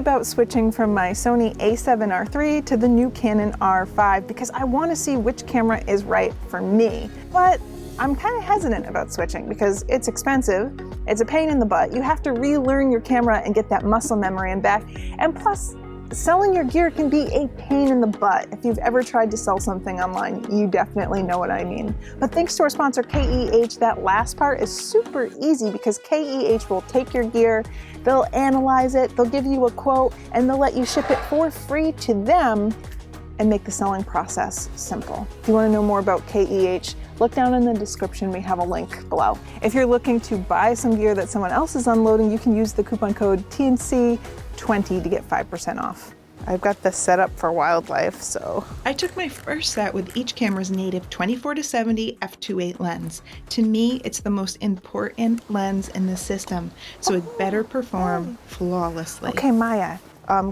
about switching from my Sony a7R III to the new Canon R5 because I want to see which camera is right for me. But I'm kind of hesitant about switching because it's expensive, it's a pain in the butt, you have to relearn your camera and get that muscle memory and back, and plus, selling your gear can be a pain in the butt. If you've ever tried to sell something online, you definitely know what I mean. But thanks to our sponsor KEH, that last part is super easy because KEH will take your gear, they'll analyze it, they'll give you a quote, and they'll let you ship it for free to them and make the selling process simple. If you want to know more about KEH, look down in the description, we have a link below. If you're looking to buy some gear that someone else is unloading, you can use the coupon code TNC20 to get 5% off. I've got this set up for wildlife, so. I took my first set with each camera's native 24-70 f2.8 lens. To me, it's the most important lens in the system, so it better perform flawlessly. Okay, Maya,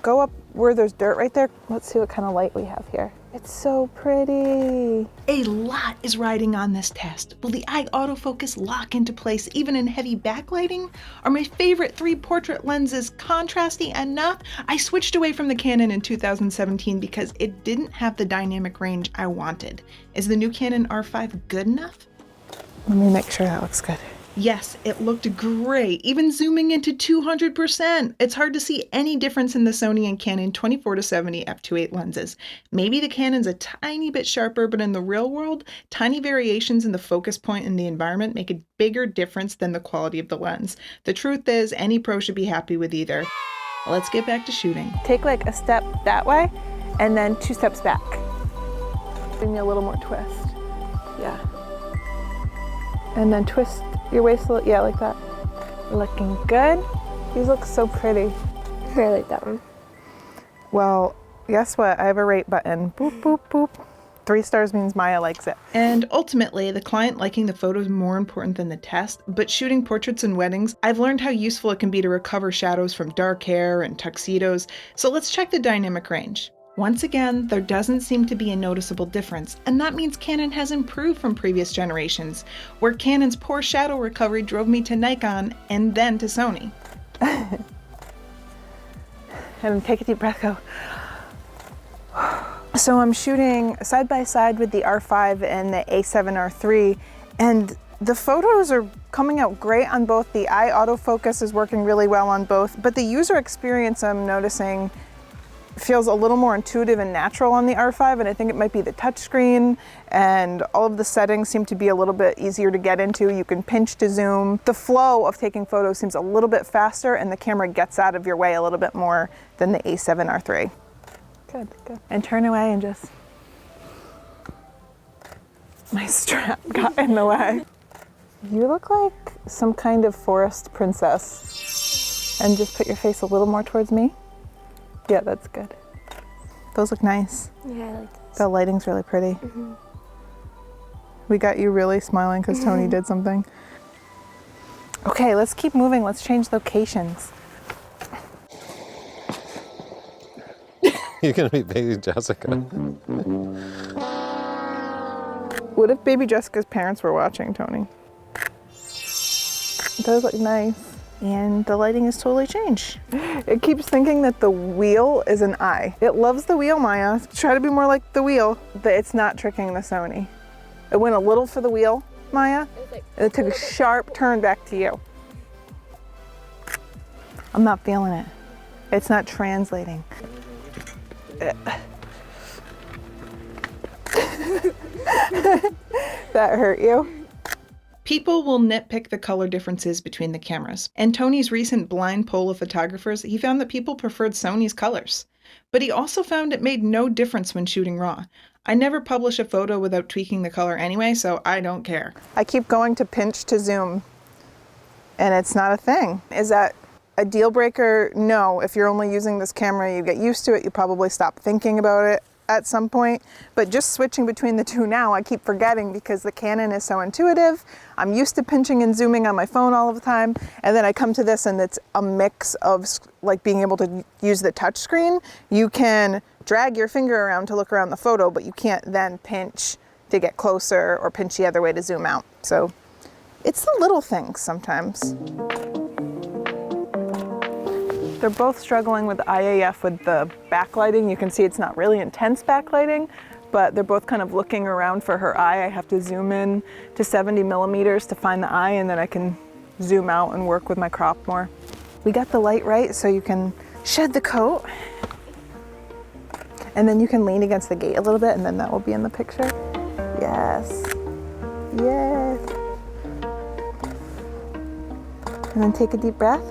go up where there's dirt right there. Let's see what kind of light we have here. It's so pretty. A lot is riding on this test. Will the eye autofocus lock into place even in heavy backlighting? Are my favorite 3 portrait lenses contrasty enough? I switched away from the Canon in 2017 because it didn't have the dynamic range I wanted. Is the new Canon R5 good enough? Let me make sure that looks good. Yes, it looked great, even zooming into 200%. It's hard to see any difference in the Sony and Canon 24-70 f2.8 lenses. Maybe the Canon's a tiny bit sharper, but in the real world, tiny variations in the focus point and the environment make a bigger difference than the quality of the lens. The truth is, any pro should be happy with either. Let's get back to shooting. Take like a step that way, and then 2 steps back. Give me a little more twist. Yeah. And then twist your waist a little, yeah, like that. Looking good. These look so pretty. I like that one. Well, guess what? I have a rate button. Boop, boop, boop. 3 stars means Maya likes it. And ultimately, the client liking the photo is more important than the test, but shooting portraits and weddings, I've learned how useful it can be to recover shadows from dark hair and tuxedos. So let's check the dynamic range. Once again, there doesn't seem to be a noticeable difference, and that means Canon has improved from previous generations, where Canon's poor shadow recovery drove me to Nikon and then to Sony. And take a deep breath, go. So I'm shooting side by side with the R5 and the a7R III, and the photos are coming out great on both. The eye autofocus is working really well on both, but the user experience I'm noticing feels a little more intuitive and natural on the R5, and I think it might be the touchscreen, and all of the settings seem to be a little bit easier to get into. You can pinch to zoom. The flow of taking photos seems a little bit faster, and the camera gets out of your way a little bit more than the a7R III. Good, good. And turn away and just... My strap got in the way. You look like some kind of forest princess. And just put your face a little more towards me. Yeah, that's good. Those look nice. Yeah, I like those. The lighting's really pretty. Mm-hmm. We got you really smiling because Tony did something. Okay, let's keep moving. Let's change locations. You're gonna be baby Jessica. What if baby Jessica's parents were watching, Tony? Those look nice. And the lighting has totally changed. It keeps thinking that the wheel is an eye. It loves the wheel, Maya. Try to be more like the wheel, but it's not tricking the Sony. It went a little for the wheel, Maya, and it took a sharp turn back to you. I'm not feeling it. It's not translating. That hurt you? People will nitpick the color differences between the cameras. In Tony's recent blind poll of photographers, he found that people preferred Sony's colors. But he also found it made no difference when shooting RAW. I never publish a photo without tweaking the color anyway, so I don't care. I keep going to pinch to zoom, and it's not a thing. Is that a deal breaker? No. If you're only using this camera, you get used to it, you probably stop thinking about it at some point, but just switching between the two now, I keep forgetting because the Canon is so intuitive. I'm used to pinching and zooming on my phone all of the time, and then I come to this and it's a mix of like being able to use the touch screen. You can drag your finger around to look around the photo, but you can't then pinch to get closer or pinch the other way to zoom out. So it's the little things sometimes. They're both struggling with IAF with the backlighting. You can see it's not really intense backlighting, but they're both kind of looking around for her eye. I have to zoom in to 70 millimeters to find the eye, and then I can zoom out and work with my crop more. We got the light right, so you can shed the coat, and then you can lean against the gate a little bit, and then that will be in the picture. Yes, yes. And then take a deep breath.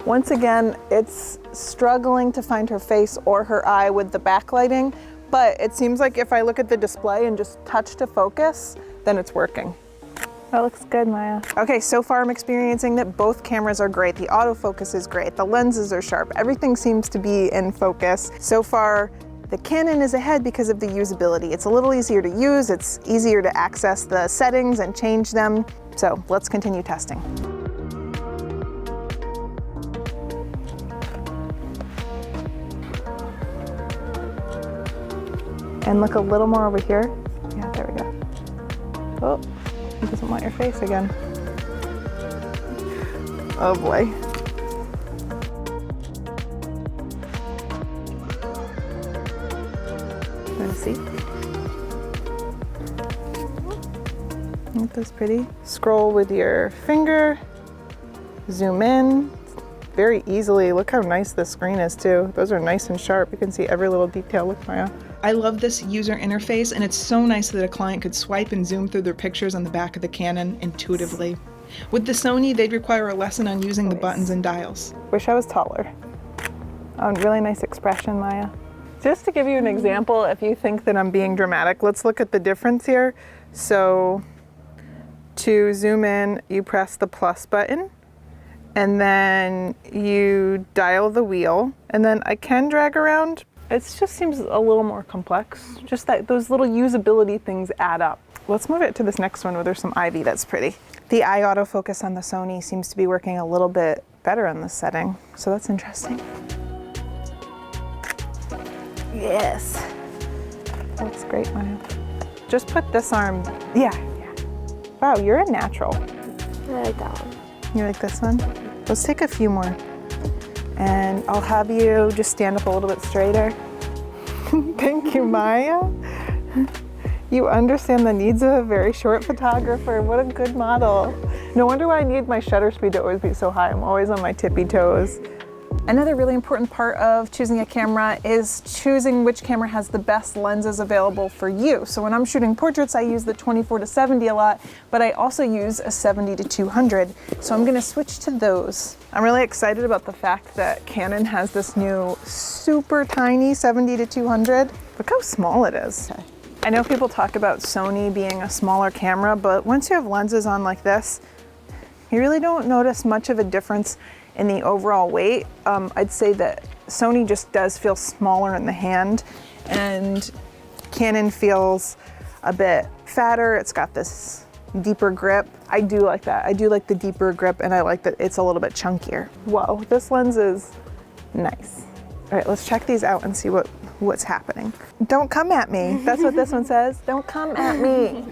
Once again, it's struggling to find her face or her eye with the backlighting, but it seems like if I look at the display and just touch to focus, then it's working. That looks good, Maya. Okay, so far I'm experiencing that both cameras are great. The autofocus is great, the lenses are sharp, everything seems to be in focus. So far, the Canon is ahead because of the usability. It's a little easier to use, it's easier to access the settings and change them. So let's continue testing. And look a little more over here. Yeah, there we go. Oh, he doesn't want your face again. Oh boy. Wanna see? Isn't this pretty? Scroll with your finger, zoom in very easily. Look how nice this screen is too. Those are nice and sharp. You can see every little detail. Look, Maya. I love this user interface, and it's so nice that a client could swipe and zoom through their pictures on the back of the Canon intuitively. With the Sony, they'd require a lesson on using the buttons and dials. Wish I was taller. Oh, really nice expression, Maya. Just to give you an example, if you think that I'm being dramatic, let's look at the difference here. So to zoom in, you press the plus button, and then you dial the wheel, and then I can drag around. It just seems a little more complex. Just that those little usability things add up. Let's move it to this next one where there's some ivy that's pretty. The eye autofocus on the Sony seems to be working a little bit better on this setting, so that's interesting. Yes. That's great, Maya. Just put this arm, yeah. Wow, you're a natural. I like that one. You like this one? Let's take a few more. And I'll have you just stand up a little bit straighter. Thank you, Maya. You understand the needs of a very short photographer. What a good model. No wonder why I need my shutter speed to always be so high. I'm always on my tippy toes. Another really important part of choosing a camera is choosing which camera has the best lenses available for you. So when I'm shooting portraits, I use the 24-70 a lot, but I also use a 70-200. So I'm gonna switch to those. I'm really excited about the fact that Canon has this new super tiny 70-200. Look how small it is. Okay. I know people talk about Sony being a smaller camera, but once you have lenses on like this, you really don't notice much of a difference in the overall weight. I'd say that Sony just does feel smaller in the hand, and Canon feels a bit fatter. It's got this deeper grip. I do like that. I do like the deeper grip, and I like that it's a little bit chunkier. Whoa, this lens is nice. All right, let's check these out and see what's happening. Don't come at me. That's what this one says. Don't come at me.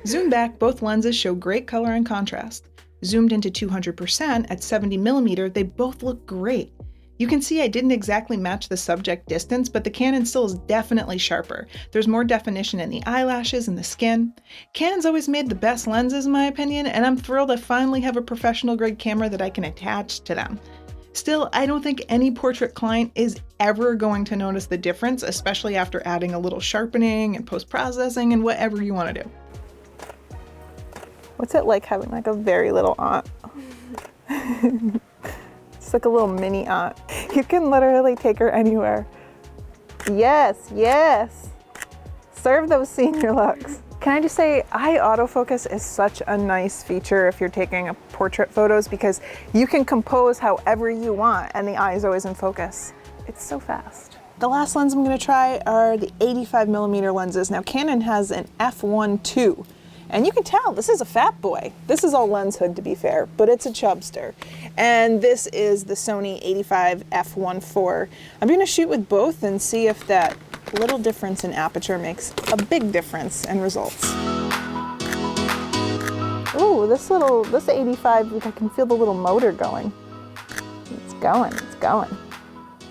Zoom back, both lenses show great color and contrast. Zoomed into 200% at 70 millimeter, they both look great. You can see I didn't exactly match the subject distance, but the Canon still is definitely sharper. There's more definition in the eyelashes and the skin. Canon's always made the best lenses in my opinion, and I'm thrilled I finally have a professional grade camera that I can attach to them. Still, I don't think any portrait client is ever going to notice the difference, especially after adding a little sharpening and post-processing and whatever you want to do. What's it like having like a very little aunt? It's like a little mini aunt. You can literally take her anywhere. Yes, yes. Serve those senior looks. Can I just say, eye autofocus is such a nice feature if you're taking portrait photos, because you can compose however you want and the eye is always in focus. It's so fast. The last lens I'm gonna try are the 85mm lenses. Now Canon has an f1.2. And you can tell this is a fat boy. This is all lens hood to be fair, but it's a chubster. And this is the Sony 85 f1.4. I'm gonna shoot with both and see if that little difference in aperture makes a big difference in results. Ooh, this 85, I can feel the little motor going. going, it's going.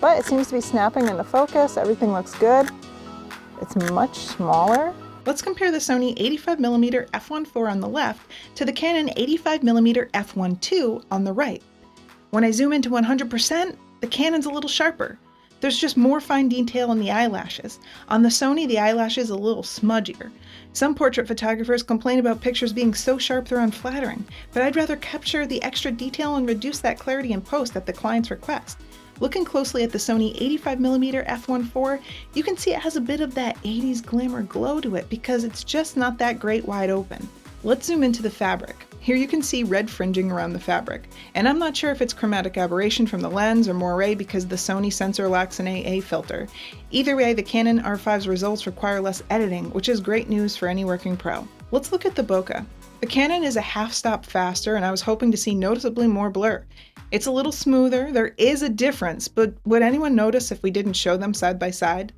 But it seems to be snapping into focus. Everything looks good. It's much smaller. Let's compare the Sony 85mm f1.4 on the left to the Canon 85mm f1.2 on the right. When I zoom into 100%, the Canon's a little sharper. There's just more fine detail in the eyelashes. On the Sony, the eyelashes a little smudgier. Some portrait photographers complain about pictures being so sharp they're unflattering, but I'd rather capture the extra detail and reduce that clarity in post at the client's request. Looking closely at the Sony 85mm f1.4, you can see it has a bit of that 80s glamour glow to it because it's just not that great wide open. Let's zoom into the fabric. Here you can see red fringing around the fabric, and I'm not sure if it's chromatic aberration from the lens or moire because the Sony sensor lacks an AA filter. Either way, the Canon R5's results require less editing, which is great news for any working pro. Let's look at the bokeh. The Canon is a half stop faster, and I was hoping to see noticeably more blur. It's a little smoother, there is a difference, but would anyone notice if we didn't show them side by side?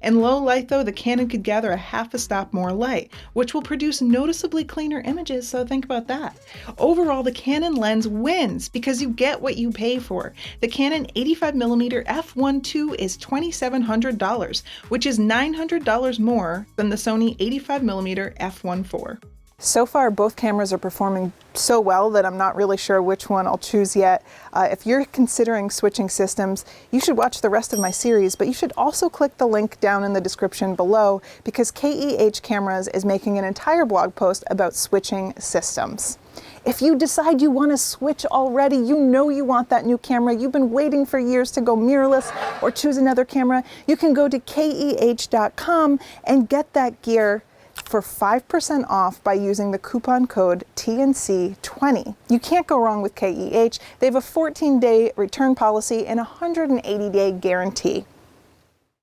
In low light though, the Canon could gather a half a stop more light, which will produce noticeably cleaner images, so think about that. Overall, the Canon lens wins because you get what you pay for. The Canon 85mm f1.2 is $2,700, which is $900 more than the Sony 85mm f1.4. So far, both cameras are performing so well that I'm not really sure which one I'll choose yet. If you're considering switching systems, you should watch the rest of my series, but you should also click the link down in the description below because KEH Cameras is making an entire blog post about switching systems. If you decide you want to switch already, you know you want that new camera, you've been waiting for years to go mirrorless or choose another camera, you can go to KEH.com and get that gear for 5% off by using the coupon code TNC20. You can't go wrong with KEH. They have a 14-day return policy and a 180-day guarantee.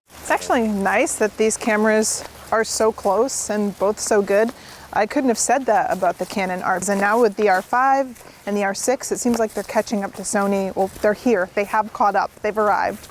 It's actually nice that these cameras are so close and both so good. I couldn't have said that about the Canon R5. And now with the R5 and the R6, it seems like they're catching up to Sony. Well, they're here. They have caught up. They've arrived.